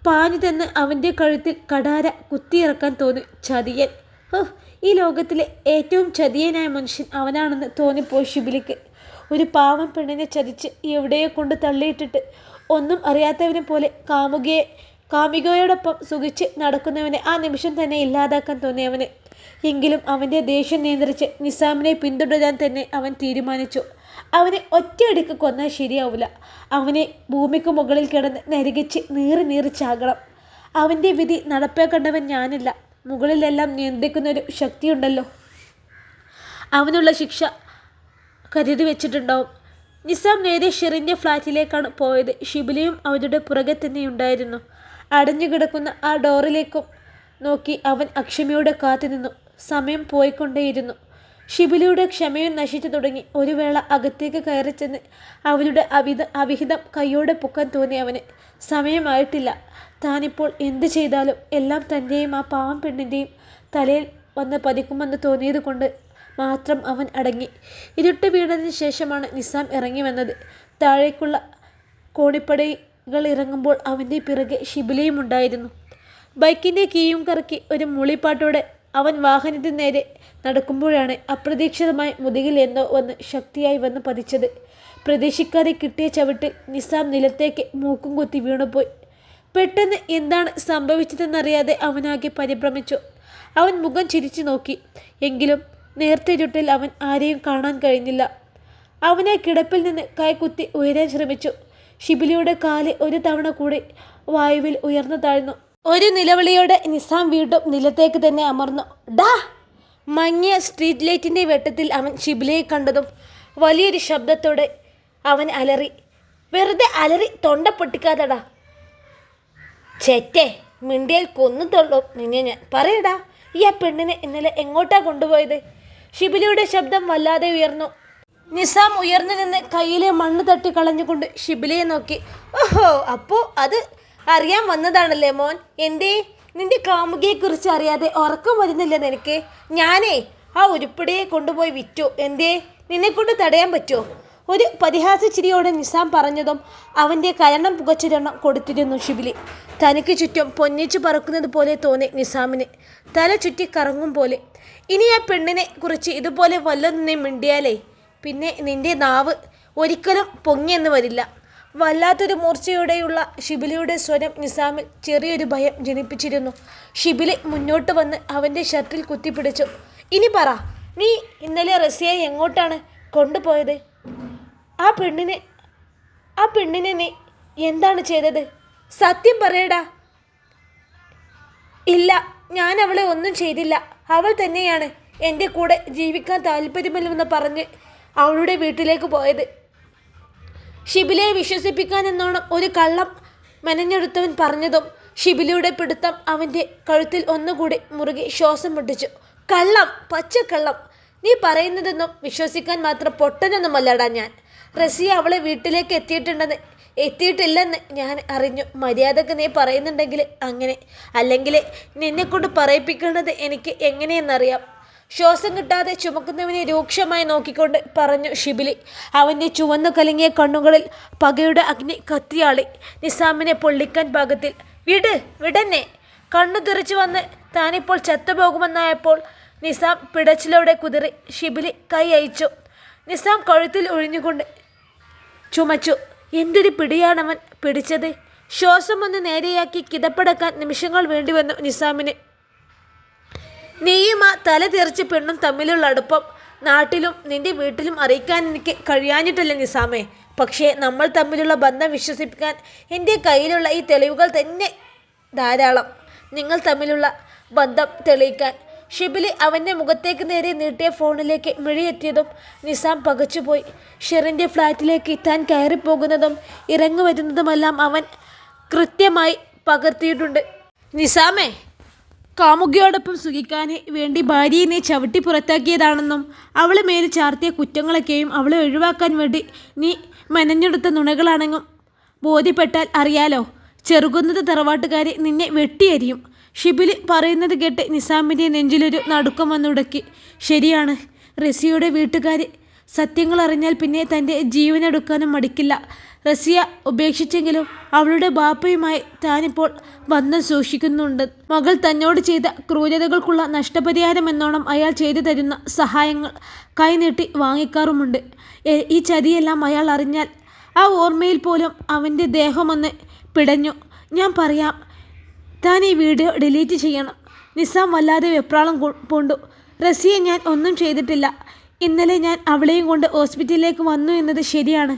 Speaker 1: പാഞ്ഞു തന്ന് അവൻ്റെ കഴുത്തിൽ കടാര കുത്തിയിറക്കാൻ തോന്നി. ചതിയൻ! ഈ ലോകത്തിലെ ഏറ്റവും ചതിയനായ മനുഷ്യൻ അവനാണെന്ന് തോന്നിപ്പോയി ഷിബിലിക്ക്. ഒരു പാവം പെണ്ണിനെ ചതിച്ച് എവിടെയോ കൊണ്ട് തള്ളിയിട്ടിട്ട് ഒന്നും അറിയാത്തവനെ പോലെ കാമുകയോടൊപ്പം സുഖിച്ച് നടക്കുന്നവനെ ആ നിമിഷം തന്നെ ഇല്ലാതാക്കാൻ തോന്നിയവന്. എങ്കിലും അവൻ്റെ ദേഷ്യം നിയന്ത്രിച്ച് നിസാമിനെ പിന്തുടരാൻ തന്നെ അവൻ തീരുമാനിച്ചു. അവനെ ഒറ്റയടിക്ക് കൊന്നാൽ ശരിയാവില്ല. അവനെ ഭൂമിക്ക് മുകളിൽ കിടന്ന് നരകിച്ച് നീറി ചാകണം. അവൻ്റെ വിധി നടപ്പാക്കേണ്ടവൻ ഞാനല്ല, മുകളിലെല്ലാം നിയന്ത്രിക്കുന്നൊരു ശക്തിയുണ്ടല്ലോ. അവനുള്ള ശിക്ഷ കരുതി വെച്ചിട്ടുണ്ടാവും. നിസാം നേരെ ഷെറിൻ്റെ ഫ്ലാറ്റിലേക്കാണ് പോയത്. ഷിബിലിയും അവരുടെ പുറകെ തന്നെയുണ്ടായിരുന്നു. അടഞ്ഞു കിടക്കുന്ന ആ ഡോറിലേക്കും നോക്കി അവൻ അക്ഷമയോടെ കാത്തുനിന്നു. സമയം പോയിക്കൊണ്ടേയിരുന്നു. ഷിബിലിയുടെ ക്ഷമയും നശിച്ചു തുടങ്ങി. ഒരു വേള അകത്തേക്ക് കയറി ചെന്ന് അവരുടെ അവിഹിതം കൈയോടെ പൊക്കാൻ തോന്നി അവന്. സമയമായിട്ടില്ല. താനിപ്പോൾ എന്ത് ചെയ്താലും എല്ലാം തൻ്റെയും ആ പാവം പെണ്ണിൻ്റെയും തലയിൽ വന്ന് പതിക്കുമെന്ന് തോന്നിയത് കൊണ്ട് മാത്രം അവൻ അടങ്ങി. ഇരുട്ട് വീണതിന് ശേഷമാണ് നിസാം ഇറങ്ങി വന്നത്. താഴേക്കുള്ള കോണിപ്പടികൾ ഇറങ്ങുമ്പോൾ അവൻ്റെ പിറകെ ഷിബിലിയും ഉണ്ടായിരുന്നു. ബൈക്കിൻ്റെ കീയും കറക്കി ഒരു മൂളിപ്പാട്ടോടെ അവൻ വാഹനത്തിന് നേരെ നടക്കുമ്പോഴാണ് അപ്രതീക്ഷിതമായി മുതുകിൽ എന്തോ ശക്തിയായി വന്ന് പതിച്ചത്. പ്രതീക്ഷിക്കാതെ കിട്ടിയ ചവിട്ടിൽ നിസാം നിലത്തേക്ക് മൂക്കും കുത്തി വീണുപോയി. പെട്ടെന്ന് എന്താണ് സംഭവിച്ചതെന്നറിയാതെ അവനാകെ പരിഭ്രമിച്ചു. അവൻ മുഖം ചിരിച്ചു നോക്കി. എങ്കിലും നേർത്ത ഇരുട്ടിൽ അവൻ ആരെയും കാണാൻ കഴിഞ്ഞില്ല. അവനെ കിടപ്പിൽ നിന്ന് കൈകുത്തി ഉയരാൻ ശ്രമിച്ചു. ഷിബിലിയുടെ കാല് ഒരു തവണ കൂടി വായുവിൽ ഉയർന്നു താഴ്ന്നു. ഒരു നിലവിളിയോടെ നിസാം വീണ്ടും നിലത്തേക്ക് തന്നെ അമർന്നു. ഡാ! മങ്ങിയ സ്ട്രീറ്റ് ലൈറ്റിൻ്റെ വെട്ടത്തിൽ അവൻ ഷിബിലിയെ കണ്ടതും വലിയൊരു ശബ്ദത്തോടെ അവൻ അലറി. വെറുതെ അലറി തൊണ്ട പൊട്ടിക്കാതടാ. ചേറ്റേ, മിണ്ടിയാൽ കൊന്നുതൊള്ളൂ നിന്നെ ഞാൻ. പറയടാ, ഈ ആ പെണ്ണിനെ ഇന്നലെ എങ്ങോട്ടാ കൊണ്ടുപോയത്? ഷിബിലിയുടെ ശബ്ദം വല്ലാതെ ഉയർന്നു. നിസാം ഉയർന്നു നിന്ന് കയ്യിലെ മണ്ണ് തട്ടി കളഞ്ഞുകൊണ്ട് ഷിബിലിയെ നോക്കി. ഓഹോ, അപ്പോൾ അത് അറിയാൻ വന്നതാണല്ലേ മോൻ. എന്തേ, നിന്റെ കാമുകിയെക്കുറിച്ച് അറിയാതെ ഉറക്കം വരുന്നില്ല നിനക്ക്? ഞാനേ ആ ഉരുപ്പിടിയെ കൊണ്ടുപോയി വിറ്റു. എന്തേ, നിന്നെക്കൊണ്ട് തടയാൻ പറ്റുമോ? ഒരു പരിഹാസ ചിരിയോടെ നിസാം പറഞ്ഞതും അവൻ്റെ കരണം പുകച്ചൊരെണ്ണം കൊടുത്തിരുന്നു ഷിബിലി. തനിക്ക് ചുറ്റും പൊന്നിച്ചു പറക്കുന്നത് പോലെ തോന്നി നിസാമിന്. തല ചുറ്റി കറങ്ങും പോലെ. ഇനി ആ പെണ്ണിനെ കുറിച്ച് ഇതുപോലെ വല്ലതും മിണ്ടിയാലേ പിന്നെ നിന്റെ നാവ് ഒരിക്കലും പൊങ്ങിയെന്ന് വരില്ല. വല്ലാത്തൊരു മൂർച്ചയോടെയുള്ള ഷിബിലിയുടെ സ്വരം നിസാമിൽ ചെറിയൊരു ഭയം ജനിപ്പിച്ചിരുന്നു. ഷിബിലി മുന്നോട്ട് വന്ന് അവൻ്റെ ഷർട്ടിൽ കുത്തിപ്പിടിച്ചു. ഇനി പറ, നീ ഇന്നലെ റസിയയെ എങ്ങോട്ടാണ് കൊണ്ടുപോയത്? ആ പെണ്ണിനെ നീ എന്താണ് ചെയ്തത്? സത്യം പറയടാ. ഇല്ല, ഞാൻ അവളെ ഒന്നും ചെയ്തില്ല. അവൾ തന്നെയാണ് എൻ്റെ കൂടെ ജീവിക്കാൻ താല്പര്യമില്ലെന്ന് പറഞ്ഞ് അവളുടെ വീട്ടിലേക്ക് പോയത്. ഷിബിലിയെ വിശ്വസിപ്പിക്കാനെന്നോണം ഒരു കള്ളം മെനഞ്ഞെടുത്തവൻ പറഞ്ഞതും ഷിബിലിയുടെ പിടുത്തം അവൻ്റെ കഴുത്തിൽ ഒന്നുകൂടി മുറുകി ശ്വാസം മുട്ടിച്ചു. കള്ളം, പച്ചക്കള്ളം. നീ പറയുന്നതൊന്നും വിശ്വസിക്കാൻ മാത്രം പൊട്ടനൊന്നുമല്ലടാ ഞാൻ. റസിയ അവളെ വീട്ടിലേക്ക് എത്തിയിട്ടില്ലെന്ന് ഞാൻ അറിഞ്ഞു. മര്യാദക്ക് നീ പറയുന്നുണ്ടെങ്കിൽ അങ്ങനെ, അല്ലെങ്കിൽ നിന്നെക്കൊണ്ട് പറയിപ്പിക്കേണ്ടത് എനിക്ക് എങ്ങനെയെന്നറിയാം. ശ്വാസം കിട്ടാതെ ചുമക്കുന്നവനെ രൂക്ഷമായി നോക്കിക്കൊണ്ട് പറഞ്ഞു ഷിബിലി. അവൻ്റെ ചുവന്നു കലങ്ങിയ കണ്ണുകളിൽ പകയുടെ അഗ്നി കത്തിയാളി. നിസാമിനെ പൊള്ളിക്കാൻ പാകത്തിൽ. വിടന്നെ. കണ്ണു തുറച്ചു വന്ന് താനിപ്പോൾ ചത്തുപോകുമെന്നായപ്പോൾ നിസാം പിടച്ചിലോടെ കുതിറി. ഷിബിലി കൈ അയച്ചു. നിസാം കഴുത്തിൽ ഒഴിഞ്ഞുകൊണ്ട് ചുമച്ചു. എന്തൊരു പിടിയാണവൻ പിടിച്ചത്. ശ്വാസം ഒന്ന് നേരെയാക്കി കിതപ്പടക്കാൻ നിമിഷങ്ങൾ വേണ്ടിവന്നു നിസാമിന്. നീയും ആ തല തെറിച്ച് പെണ്ണും തമ്മിലുള്ള അടുപ്പം നാട്ടിലും നിന്റെ വീട്ടിലും അറിയിക്കാൻ എനിക്ക് കഴിയാഞ്ഞിട്ടല്ല നിസാമേ. പക്ഷേ നമ്മൾ തമ്മിലുള്ള ബന്ധം വിശ്വസിപ്പിക്കാൻ എൻ്റെ കയ്യിലുള്ള ഈ തെളിവുകൾ തന്നെ ധാരാളം. നിങ്ങൾ തമ്മിലുള്ള ബന്ധം തെളിയിക്കാൻ. ഷിബിലി അവൻ്റെ മുഖത്തേക്ക് നേരെ നീട്ടിയ ഫോണിലേക്ക് മിഴിയെത്തിയതും നിസാം പകച്ചുപോയി. ഷെറിൻ്റെ ഫ്ലാറ്റിലേക്ക് താൻ കയറിപ്പോകുന്നതും ഇറങ്ങി വരുന്നതുമെല്ലാം അവൻ കൃത്യമായി പകർത്തിയിട്ടുണ്ട്. നിസാമേ, കാമുകിയോടൊപ്പം സുഖിക്കാൻ വേണ്ടി ഭാര്യയെ നീ ചവിട്ടി പുറത്താക്കിയതാണെന്നും അവളെ മേൽ ചാർത്തിയ കുറ്റങ്ങളൊക്കെയും അവളെ ഒഴിവാക്കാൻ വേണ്ടി നീ മെനഞ്ഞെടുത്ത നുണകളാണെന്നും ബോധ്യപ്പെട്ടാൽ അറിയാലോ, ചെറുകുന്നത് തറവാട്ടുകാരെ നിന്നെ വെട്ടിയരിയും. ഷിബിലി പറയുന്നത് കേട്ട് നിസാമിൻ്റെ നെഞ്ചിലൊരു നടുക്കം വന്നുടക്കി. ശരിയാണ്, റസിയയുടെ വീട്ടുകാർ സത്യങ്ങൾ അറിഞ്ഞാൽ പിന്നെ തൻ്റെ ജീവനെടുക്കാനും മടിക്കില്ല. റസിയ ഉപേക്ഷിച്ചെങ്കിലും അവളുടെ ബാപ്പയുമായി താനിപ്പോൾ ബന്ധം സൂക്ഷിക്കുന്നുണ്ട്. മകൾ തന്നോട് ചെയ്ത ക്രൂരതകൾക്കുള്ള നഷ്ടപരിഹാരം എന്നോണം അയാൾ ചെയ്തു തരുന്ന സഹായങ്ങൾ കൈനീട്ടി വാങ്ങിക്കാറുമുണ്ട്. ഈ ചതിയെല്ലാം അയാൾ അറിഞ്ഞാൽ ആ ഓർമ്മയിൽ പോലും അവൻ്റെ ദേഹമൊന്ന് പിടഞ്ഞു. ഞാൻ പറയാം, താൻ ഈ വീഡിയോ ഡിലീറ്റ് ചെയ്യണം. നിസാം വല്ലാതെ വെപ്രാളം പൂണ്ടു. റസിയെ ഞാൻ ഒന്നും ചെയ്തിട്ടില്ല. ഇന്നലെ ഞാൻ അവളെയും കൊണ്ട് ഹോസ്പിറ്റലിലേക്ക് വന്നു എന്നത് ശരിയാണ്.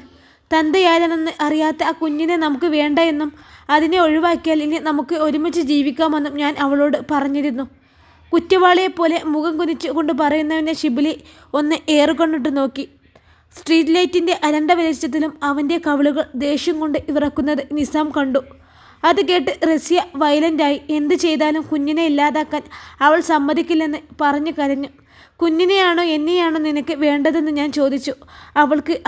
Speaker 1: തന്തയാരെന്ന് അറിയാത്ത ആ കുഞ്ഞിനെ നമുക്ക് വേണ്ട എന്നും അതിനെ ഒഴിവാക്കിയാൽ ഇനി നമുക്ക് ഒരുമിച്ച് ജീവിക്കാമെന്നും ഞാൻ അവളോട് പറഞ്ഞിരുന്നു. കുറ്റവാളിയെപ്പോലെ മുഖം കുനിച്ചു കൊണ്ട് പറയുന്നവനെ ഷിബിലി ഒന്ന് ഏറുകൊണ്ടിട്ട് നോക്കി. സ്ട്രീറ്റ് ലൈറ്റിൻ്റെ അരണ്ട വെളിച്ചത്തിലും അവൻ്റെ കവിളുകൾ ദേഷ്യം കൊണ്ട് വിറക്കുന്നത് നിസാം കണ്ടു. അത് കേട്ട് റസിയ വയലൻ്റായി. എന്ത് ചെയ്താലും കുഞ്ഞിനെ ഇല്ലാതാക്കാൻ അവൾ സമ്മതിക്കില്ലെന്ന് പറഞ്ഞു കരഞ്ഞു. കുഞ്ഞിനെയാണോ എന്നെയാണോ നിനക്ക് വേണ്ടതെന്ന് ഞാൻ ചോദിച്ചു.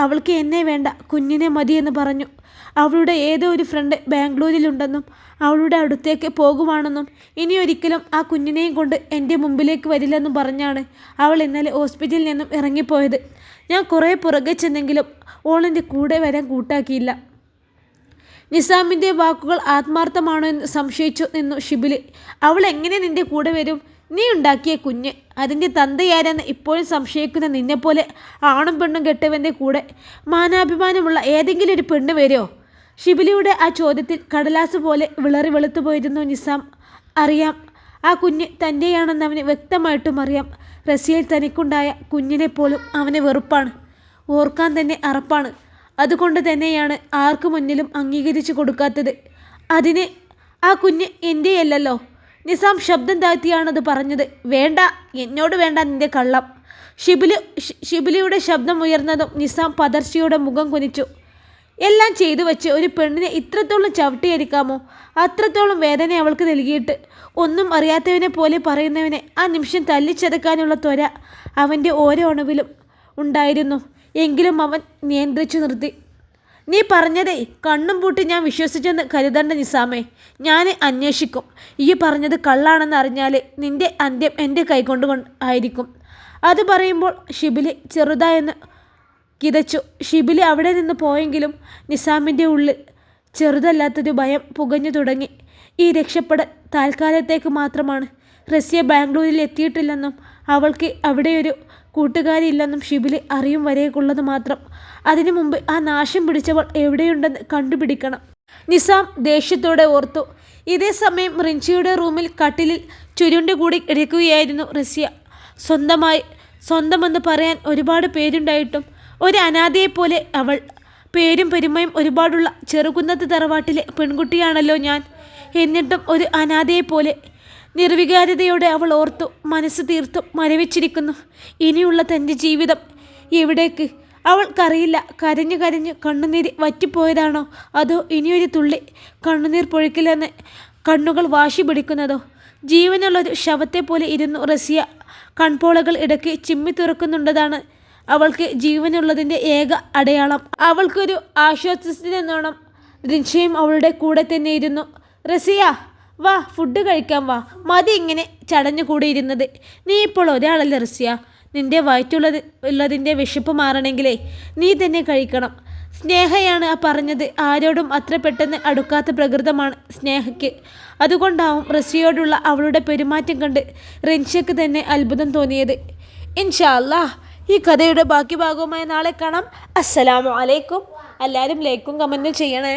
Speaker 1: അവൾക്ക് എന്നെ വേണ്ട, കുഞ്ഞിനെ മതിയെന്ന് പറഞ്ഞു. അവളുടെ ഏതോ ഒരു ഫ്രണ്ട് ബാംഗ്ലൂരിലുണ്ടെന്നും അവളുടെ അടുത്തേക്ക് പോകുവാണെന്നും ഇനിയൊരിക്കലും ആ കുഞ്ഞിനെയും കൊണ്ട് എൻ്റെ മുമ്പിലേക്ക് വരില്ലെന്നും പറഞ്ഞാണ് അവൾ ഇന്നലെ ഹോസ്പിറ്റലിൽ നിന്നും ഇറങ്ങിപ്പോയത്. ഞാൻ കുറേ പുറകെ ചെന്നെങ്കിലും ഓളെൻ്റെ കൂടെ വരാൻ കൂട്ടാക്കിയില്ല. നിസാമിൻ്റെ വാക്കുകൾ ആത്മാർത്ഥമാണോ എന്ന് സംശയിച്ചു നിന്നു ഷിബിലി. അവൾ എങ്ങനെ നിൻ്റെ കൂടെ വരും? നീ ഉണ്ടാക്കിയ കുഞ്ഞ്, അതിൻ്റെ തന്തയാരെന്ന് ഇപ്പോഴും സംശയിക്കുന്ന നിന്നെപ്പോലെ ആണും പെണ്ണും കെട്ടവൻ്റെ കൂടെ മാനാഭിമാനമുള്ള ഏതെങ്കിലും ഒരു പെണ്ണ് വരുമോ? ഷിബിലിയുടെ ആ ചോദ്യത്തിൽ കടലാസ് പോലെ വിളറി വെളുത്തുപോയിരുന്നു നിസാം. അറിയാം, ആ കുഞ്ഞ് തൻ്റെയാണെന്ന് അവന് വ്യക്തമായിട്ടും അറിയാം. റസിയയിൽ തനിക്കുണ്ടായ കുഞ്ഞിനെപ്പോലും അവനെ വെറുപ്പാണ്. ഓർക്കാൻ തന്നെ അറപ്പാണ്. അതുകൊണ്ട് തന്നെയാണ് ആർക്കു മുന്നിലും അംഗീകരിച്ചു കൊടുക്കാത്തത്. അതിന് ആ കുഞ്ഞ് എൻ്റെയല്ലല്ലോ. നിസാം ശബ്ദം താഴ്ത്തിയാണത് പറഞ്ഞത്. വേണ്ട, എന്നോട് വേണ്ട നിന്റെ കള്ളം. ഷിബിലിയുടെ ശബ്ദം ഉയർന്നതും നിസാം പതർച്ചയോടെ മുഖം കുനിച്ചു. എല്ലാം ചെയ്തു വെച്ച് ഒരു പെണ്ണിനെ ഇത്രത്തോളം ചവിട്ടിയടിക്കാമോ? അത്രത്തോളം വേദന അവൾക്ക് നൽകിയിട്ട് ഒന്നും അറിയാത്തവനെ പോലെ പറയുന്നവനെ ആ നിമിഷം തല്ലിച്ചതക്കാനുള്ള ത്വര അവൻ്റെ ഓരോ അണുവിലും ഉണ്ടായിരുന്നു. എങ്കിലും അവൻ നിയന്ത്രിച്ചു നിർത്തി. നീ പറഞ്ഞതേ കണ്ണും പൂട്ടി ഞാൻ വിശ്വസിച്ചെന്ന് കരുതണ്ട നിസാമേ. ഞാൻ അന്വേഷിക്കും. ഈ പറഞ്ഞത് കള്ളാണെന്ന് അറിഞ്ഞാൽ നിന്റെ അന്ത്യം എൻ്റെ കൈകൊണ്ട് ആയിരിക്കും. അത് പറയുമ്പോൾ ഷിബിലി ചെറുതായെന്ന് കിതച്ചു. ഷിബിലി അവിടെ നിന്ന് പോയെങ്കിലും നിസാമിൻ്റെ ഉള്ളിൽ ചെറുതല്ലാത്തൊരു ഭയം പുകഞ്ഞു തുടങ്ങി. ഈ രക്ഷപ്പെടൽ താൽക്കാലത്തേക്ക് മാത്രമാണ്. റസിയ ബാംഗ്ലൂരിൽ എത്തിയിട്ടില്ലെന്നും അവൾക്ക് അവിടെയൊരു കൂട്ടുകാരിയില്ലെന്നും ഷിബിലി അറിയും വരേക്കുള്ളത് മാത്രം. അതിനു മുമ്പ് ആ നാശം പിടിച്ചവൾ എവിടെയുണ്ടെന്ന് കണ്ടുപിടിക്കണം. നിസാം ദേഷ്യത്തോടെ ഓർത്തു. ഇതേ സമയം റിൻഷിയുടെ റൂമിൽ കട്ടിലിൽ ചുരുണ്ടുകൂടി ഇരിക്കുകയായിരുന്നു റസിയ. സ്വന്തമെന്ന് പറയാൻ ഒരുപാട് പേരുണ്ടായിട്ടും ഒരു അനാഥയെപ്പോലെ അവൾ. പേരും പെരുമയും ഒരുപാടുള്ള ചെറുകുന്നത്ത് തറവാട്ടിലെ പെൺകുട്ടിയാണല്ലോ ഞാൻ. എന്നിട്ടും ഒരു അനാഥയെപ്പോലെ. നിർവികാരതയോടെ അവൾ ഓർത്തു. മനസ്സ് തീർത്തും മരവിച്ചിരിക്കുന്നു. ഇനിയുള്ള തൻ്റെ ജീവിതം എവിടേക്ക് അവൾക്കറിയില്ല. കരഞ്ഞു കരഞ്ഞു കണ്ണുനീര് വറ്റിപ്പോയതാണോ, അതോ ഇനിയൊരു തുള്ളി കണ്ണുനീർ പൊഴിക്കില്ലെന്ന് കണ്ണുകൾ വാശി പിടിക്കുന്നതോ? ജീവനുള്ളൊരു ശവത്തെ പോലെ ഇരുന്നു റസിയ. കൺപോളകൾ ഇടയ്ക്ക് ചിമ്മി തുറക്കുന്നുണ്ടതാണ് അവൾക്ക് ജീവനുള്ളതിൻ്റെ ഏക അടയാളം. അവൾക്കൊരു ആശ്വാസത്തിനെന്നോണം റിൻഷയും അവളുടെ കൂടെ തന്നെ ഇരുന്നു. റസിയ, വാ, ഫുഡ് കഴിക്കാൻ വാ. മതി ഇങ്ങനെ ചടഞ്ഞു കൂടി ഇരുന്നത്. നീ ഇപ്പോൾ ഒരാളല്ല റസിയ. നിന്റെ വയറ്റുള്ളതിൻ്റെ വിശപ്പ് മാറണമെങ്കിലേ നീ തന്നെ കഴിക്കണം. സ്നേഹയാണ് ആ പറഞ്ഞത്. ആരോടും അത്ര പെട്ടെന്ന് അടുക്കാത്ത പ്രകൃതമാണ് സ്നേഹയ്ക്ക്. അതുകൊണ്ടാവും റസിയോടുള്ള അവളുടെ പെരുമാറ്റം കണ്ട് റിൻഷയ്ക്ക് തന്നെ അത്ഭുതം തോന്നിയത്. ഇൻഷാ അല്ലാഹ് ഈ കഥയുടെ ബാക്കി ഭാഗവുമായി നാളെ കാണാം. അസ്സലാമു അലൈക്കും. എല്ലാവരും ലൈക്കും കമൻറ്റും ചെയ്യണേ.